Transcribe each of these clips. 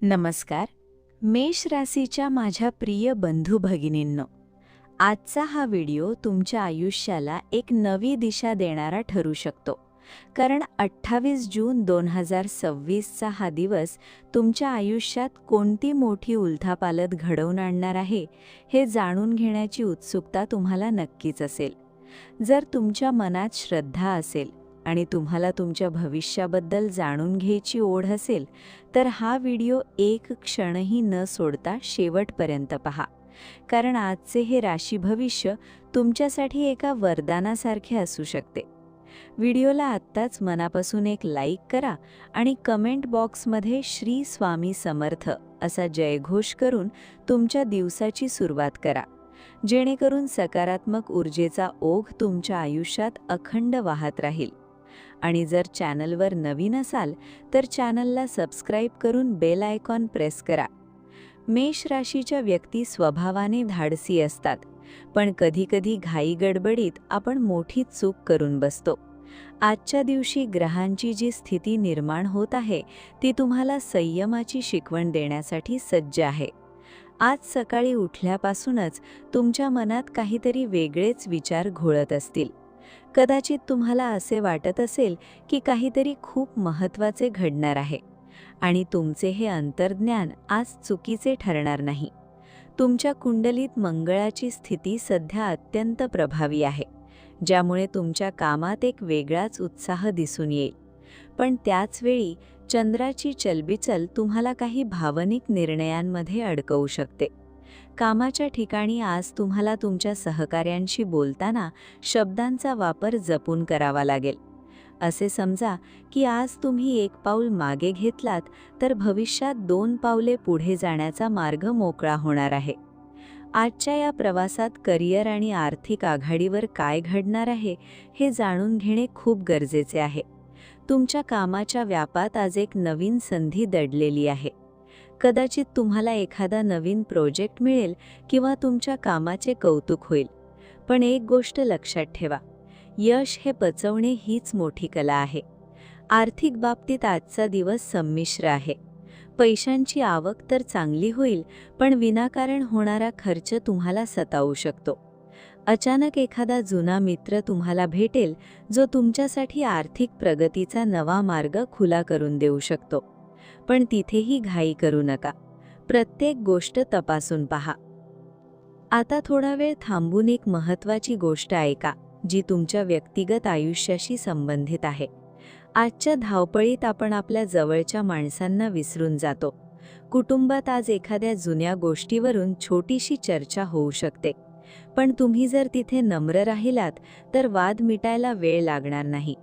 नमस्कार. मेष राशीच्या माझ्या प्रिय बंधू भगिनींनो, आजचा हा व्हिडिओ तुमच्या आयुष्याला एक नवी दिशा देणारा ठरू शकतो. कारण 28 जून 2026चा हा दिवस तुमच्या आयुष्यात कोणती मोठी उलथापालथ घडवून आणणार आहे हे जाणून घेण्याची उत्सुकता तुम्हाला नक्कीच असेल. जर तुमच्या मनात श्रद्धा असेल आणि तुम्हाला तुमच्या भविष्याबद्दल जाणून घ्यायची ओढ असेल तर हा व्हिडिओ एक क्षणही न सोडता शेवटपर्यंत पहा. कारण आजचे हे राशी भविष्य तुमच्यासाठी एका वरदानासारखे असू शकते. व्हिडिओला आत्ताच मनापासून एक लाईक करा आणि कमेंट बॉक्समध्ये श्री स्वामी समर्थ असा जयघोष करून तुमच्या दिवसाची सुरुवात करा, जेणेकरून सकारात्मक ऊर्जेचा ओघ तुमच्या आयुष्यात अखंड वाहत राहील. आणि जर चॅनलवर नवीन असाल तर चॅनलला सबस्क्राईब करून बेल आयकॉन प्रेस करा. मेष राशीच्या व्यक्ती स्वभावाने धाडसी असतात, पण कधीकधी घाई गडबडीत आपण मोठी चूक करून बसतो. आजच्या दिवशी ग्रहांची जी स्थिती निर्माण होत आहे ती तुम्हाला संयमाची शिकवण देण्यासाठी सज्ज आहे. आज सकाळी उठल्यापासूनच तुमच्या मनात काहीतरी वेगळेच विचार घोळत असतील. कदाचित तुम्हाला असे वाटत असेल की काहीतरी खूप महत्त्वाचे घडणार आहे आणि तुमचे हे अंतर्ज्ञान आज चुकीचे ठरणार नाही. तुमच्या कुंडलीत मंगळाची स्थिती सध्या अत्यंत प्रभावी आहे, ज्यामुळे तुमच्या कामात एक वेगळाच उत्साह दिसून येईल. पण त्याच वेळी चंद्राची चलबिचल तुम्हाला काही भावनिक निर्णयांमध्ये अडकवू शकते. कामाच्या ठिकाणी आज तुम्हाला तुमच्या सहकाऱ्यांशी बोलताना शब्दांचा वापर जपून करावा लागेल. असे समजा की आज तुम्ही एक पाऊल मागे घेतलात तर भविष्यात 2 पावले पुढे जाण्याचा मार्ग मोकळा होणार आहे. आजच्या या प्रवासात करिअर आणि आर्थिक आघाडीवर काय घडणार आहे हे जाणून घेणे खूप गरजेचे आहे. तुमच्या कामाच्या व्यापात आज एक नवीन संधी दडलेली आहे. कदाचित तुम्हाला एखादा नवीन प्रोजेक्ट मिळेल किंवा तुमच्या कामाचे कौतुक होईल. पण एक गोष्ट लक्षात ठेवा, यश हे पचवणे हीच मोठी कला आहे. आर्थिक बाबतीत आजचा दिवस संमिश्र आहे. पैशांची आवक तर चांगली होईल, पण विनाकारण होणारा खर्च तुम्हाला सतावू शकतो. अचानक एखादा जुना मित्र तुम्हाला भेटेल जो तुमच्यासाठी आर्थिक प्रगतीचा नवा मार्ग खुला करून देऊ शकतो. पण तिथेही घाई करू नका. प्रत्येक गोष्ट तपासून पहा. आता थोडा वेळ थांबून एक महत्त्वाची गोष्ट ऐका, जी तुमच्या व्यक्तिगत आयुष्याशी संबंधित आहे. आजच्या धावपळीत आपण आपल्या जवळच्या माणसांना विसरून जातो. कुटुंबात आज एखाद्या जुन्या गोष्टीवरून छोटीशी चर्चा होऊ शकते. पण तुम्ही जर तिथे नम्र राहिलात तर वाद मिटायला वेळ लागणार नाही.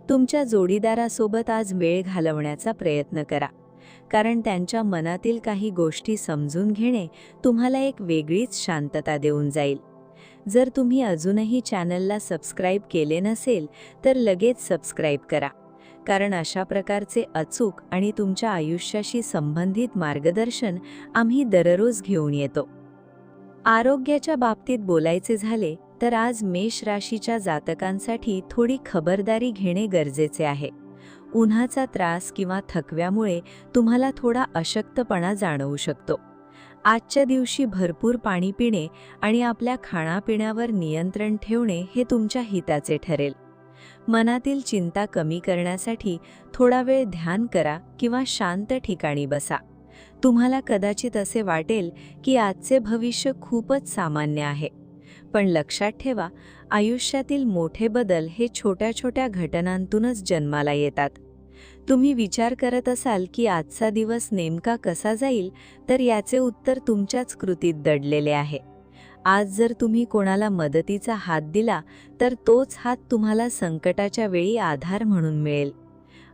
तुमच्या जोडीदारासोबत आज वेळ घालवण्याचा प्रयत्न करा, कारण त्यांच्या मनातील काही गोष्टी समजून घेणे तुम्हाला एक वेगळीच शांतता देऊन जाईल. जर तुम्ही अजूनही चॅनलला सबस्क्राईब केले नसेल तर लगेच सबस्क्राईब करा, कारण अशा प्रकारचे अचूक आणि तुमच्या आयुष्याशी संबंधित मार्गदर्शन आम्ही दररोज घेऊन येतो. आरोग्याच्या बाबतीत बोलायचे झाले तर आज मेष राशीच्या जातकांसाठी थोडी खबरदारी घेणे गरजेचे आहे. उन्हाचा त्रास किंवा थकव्यामुळे तुम्हाला थोडा अशक्तपणा जाणवू शकतो. आजच्या दिवशी भरपूर पाणी पिणे आणि आपल्या खाण्यापिण्यावर नियंत्रण ठेवणे हे तुमच्या हिताचे ठरेल. मनातील चिंता कमी करण्यासाठी थोडा वेळ ध्यान करा किंवा शांत ठिकाणी बसा. तुम्हाला कदाचित असे वाटेल की आजचे भविष्य खूपच सामान्य आहे, पण लक्षात ठेवा, आयुष्यातील मोठे बदल हे छोट्या छोट्या घटनांतूनच जन्माला येतात. तुम्ही विचार करत असाल की आजचा दिवस नेमका कसा जाईल, तर याचे उत्तर तुमच्याच कृतीत दडलेले आहे. आज जर तुम्ही कोणाला मदतीचा हात दिला तर तोच हात तुम्हाला संकटाच्या वेळी आधार म्हणून मिळेल.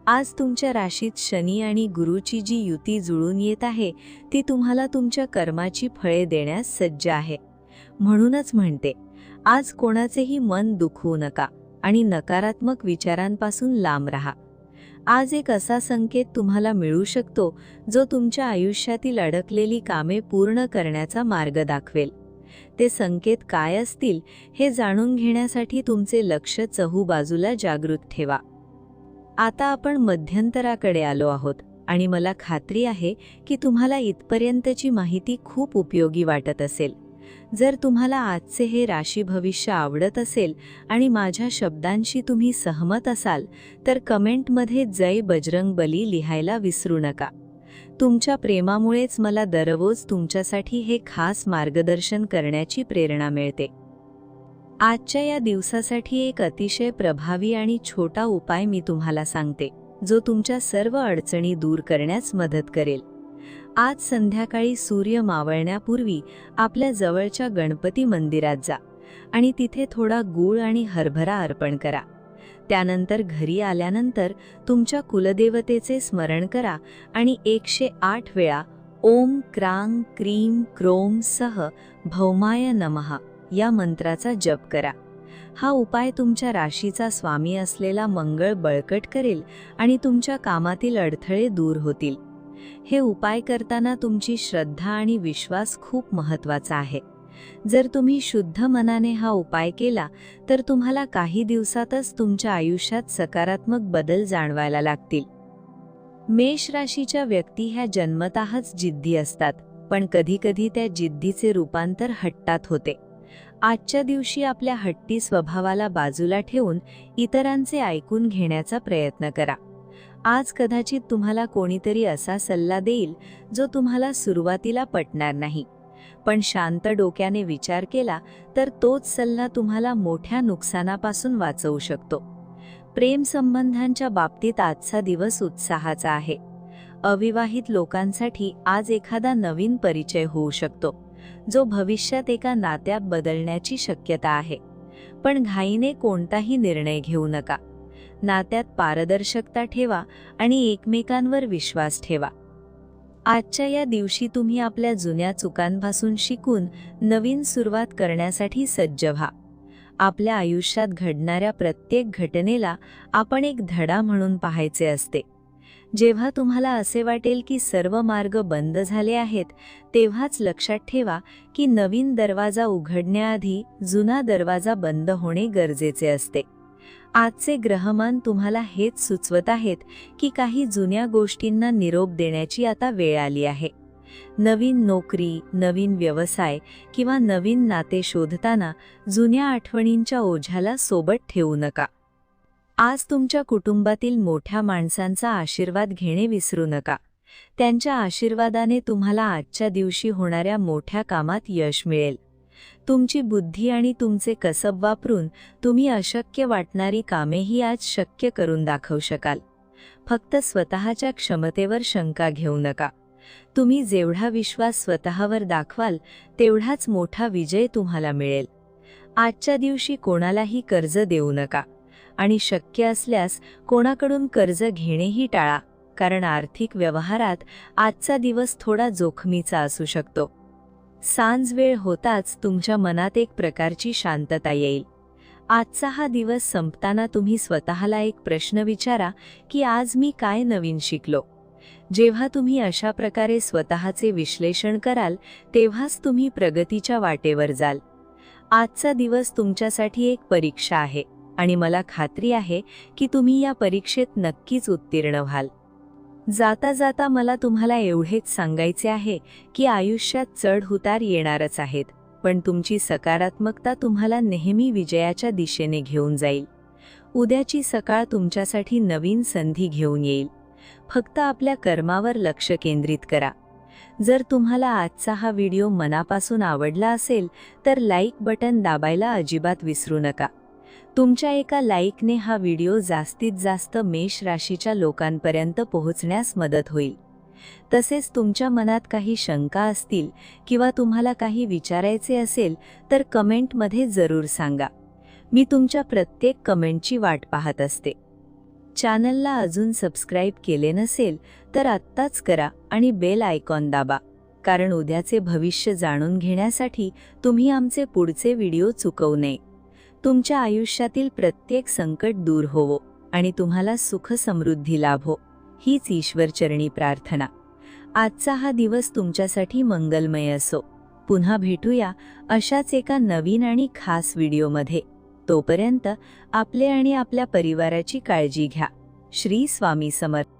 आज तुमच्या राशीत शनी आणि गुरुची जी युती जुळून येत आहे ती तुम्हाला तुमच्या कर्माची फळे देण्यास सज्ज आहे. म्हणूनच म्हणते, आज कोणाचेही मन दुखवू नका आणि नकारात्मक विचारांपासून लांब राहा. आज एक असा संकेत तुम्हाला मिळू शकतो जो तुमच्या आयुष्यातील अडकलेली कामे पूर्ण करण्याचा मार्ग दाखवेल. ते संकेत काय असतील हे जाणून घेण्यासाठी तुमचे लक्ष चहूबाजूला जागृत ठेवा. आता आपण मध्यंतराकडे आलो आहोत, आणि मला खात्री आहे की तुम्हाला इथपर्यंतची माहिती खूप उपयोगी वाटत असेल. जर तुम्हाला आजचे हे राशी भविष्य आवडत असेल आणि माझ्या शब्दांशी तुम्ही सहमत असाल तर कमेंटमध्ये जय बजरंगबली लिहायला विसरू नका. तुमच्या प्रेमामुळेच मला दररोज तुमच्यासाठी हे खास मार्गदर्शन करण्याची प्रेरणा मिळते. आजच्या या दिवसासाठी एक अतिशय प्रभावी आणि छोटा उपाय मी तुम्हाला सांगते, जो तुमच्या सर्व अडचणी दूर करण्यास मदत करेल. आज संध्याकाळी सूर्य मावळण्यापूर्वी आपल्या जवळच्या गणपती मंदिरात जा आणि तिथे थोडा गूळ आणि हरभरा अर्पण करा. त्यानंतर घरी आल्यानंतर तुमच्या कुलदेवतेचे स्मरण करा आणि 108 वेळा ओम क्रांग क्रीम क्रोम सह भौमाय नमः या मंत्राचा जप करा. हा उपाय तुमच्या राशीचा स्वामी असलेला मंगळ बळकट करेल आणि तुमच्या कामातील अडथळे दूर होतील. हे उपाय करताना तुमची श्रद्धा आणि विश्वास खूप महत्त्वाचा आहे. जर तुम्ही शुद्ध मनाने हा उपाय केला तर तुम्हाला काही दिवसातच तुमच्या आयुष्यात सकारात्मक बदल जाणवायला लागतील. मेष राशीच्या व्यक्ती ह्या जन्मतःच जिद्दी असतात, पण कधीकधी त्या जिद्दीचे रूपांतर हट्टात होते. आजच्या दिवशी आपल्या हट्टी स्वभावाला बाजूला ठेवून इतरांचे ऐकून घेण्याचा प्रयत्न करा. आज कदाचित तुम्हाला कोणीतरी असा सल्ला देईल जो तुम्हाला सुरुवातीला पटणार नाही, पण शांत डोक्याने विचार केला तर तोच सल्ला तुम्हाला मोठ्या नुकसानापासून वाचवू शकतो. प्रेम संबंधांच्या बाबतीत आजचा दिवस उत्साहाचा आहे. अविवाहित लोकांसाठी आज एखादा नवीन परिचय होऊ शकतो, जो भविष्यात एका नात्यात बदलण्याची शक्यता आहे. पण घाईने कोणताही निर्णय घेऊ नका. नात्यात पारदर्शकता ठेवा आणि एकमेकांवर विश्वास ठेवा. आजच्या या दिवशी तुम्ही आपल्या जुन्या चुकांपासून शिकून नवीन सुरुवात करण्यासाठी सज्ज व्हा. आपल्या आयुष्यात घडणाऱ्या प्रत्येक घटनेला आपण एक धडा म्हणून पाहायचे असते. जेव्हा तुम्हाला असे वाटेल की सर्व मार्ग बंद झाले आहेत, तेव्हाच लक्षात ठेवा की नवीन दरवाजा उघडण्याआधी जुना दरवाजा बंद होणे गरजेचे असते. आजचे ग्रहमान तुम्हाला हेच सुचवत आहेत की काही जुन्या गोष्टींना निरोप देण्याची आता वेळ आली आहे. नवीन नोकरी, नवीन व्यवसाय किंवा नवीन नाते शोधताना जुन्या आठवणींच्या ओझ्याला सोबत ठेवू नका. आज तुमच्या कुटुंबातील मोठ्या माणसांचा आशीर्वाद घेणे विसरू नका. त्यांच्या आशीर्वादाने तुम्हाला आजच्या दिवशी होणाऱ्या मोठ्या कामात यश मिळेल. तुमची बुद्धी आणि तुमचे कसब वापरून तुम्ही अशक्य वाटणारी कामेही आज शक्य करून दाखवू शकाल. फक्त स्वतःच्या क्षमतेवर शंका घेऊ नका. तुम्ही जेवढा विश्वास स्वतःवर दाखवाल तेवढाच मोठा विजय तुम्हाला मिळेल. आजच्या दिवशी कोणालाही कर्ज देऊ नका आणि शक्य असल्यास कोणाकडून कर्ज घेणेही टाळा, कारण आर्थिक व्यवहारात आजचा दिवस थोडा जोखमीचा असू शकतो. सांज वेळ होताच तुमच्या मनात एक प्रकारची शांतता येईल. आजचा हा दिवस संपताना तुम्ही स्वतःला एक प्रश्न विचारा की आज मी काय नवीन शिकलो. जेव्हा तुम्ही अशा प्रकारे स्वतःचे विश्लेषण कराल तेव्हाच तुम्ही प्रगतीच्या वाटेवर जाल. आजचा दिवस तुमच्यासाठी एक परीक्षा आहे आणि मला खात्री आहे की तुम्ही या परीक्षेत नक्कीच उत्तीर्ण व्हाल. जाता जाता मला तुम्हाला एवढेच सांगायचे आहे की आयुष्यात चढ-उतार येणारच आहेत, पण तुमची सकारात्मकता तुम्हाला नेहमी विजयाच्या दिशेने घेऊन जाईल. उद्याची सकाळ तुमच्यासाठी नवीन संधी घेऊन येईल. फक्त आपल्या कर्मावर लक्ष केंद्रित करा. जर तुम्हाला आजचा हा व्हिडिओ मनापासून आवडला असेल तर लाईक बटन दाबायला अजिबात विसरू नका. तुमच्या एका लाईकने हा व्हिडिओ जास्तीत जास्त मेष राशीच्या लोकांपर्यंत पोहोचण्यास मदत होईल. तसेच तुमच्या मनात काही शंका असतील किंवा तुम्हाला काही विचारायचे असेल तर कमेंटमध्ये जरूर सांगा. मी तुमच्या प्रत्येक कमेंटची वाट पाहत असते. चॅनलला अजून सबस्क्राईब केले नसेल तर आत्ताच करा आणि बेल आयकॉन दाबा, कारण उद्याचे भविष्य जाणून घेण्यासाठी तुम्ही आमचे पुढचे व्हिडिओ चुकवू नये. तुमच्या आयुष्यातील प्रत्येक संकट दूर होवो आणि तुम्हाला सुख समृद्धी लाभो, हीच ईश्वरचरणी प्रार्थना. आजचा हा दिवस तुमच्यासाठी मंगलमय असो. पुन्हा भेटूया अशाच एका नवीन आणि खास व्हिडिओमध्ये. तोपर्यंत आपले आणि आपल्या परिवाराची काळजी घ्या. श्री स्वामी समर्थ.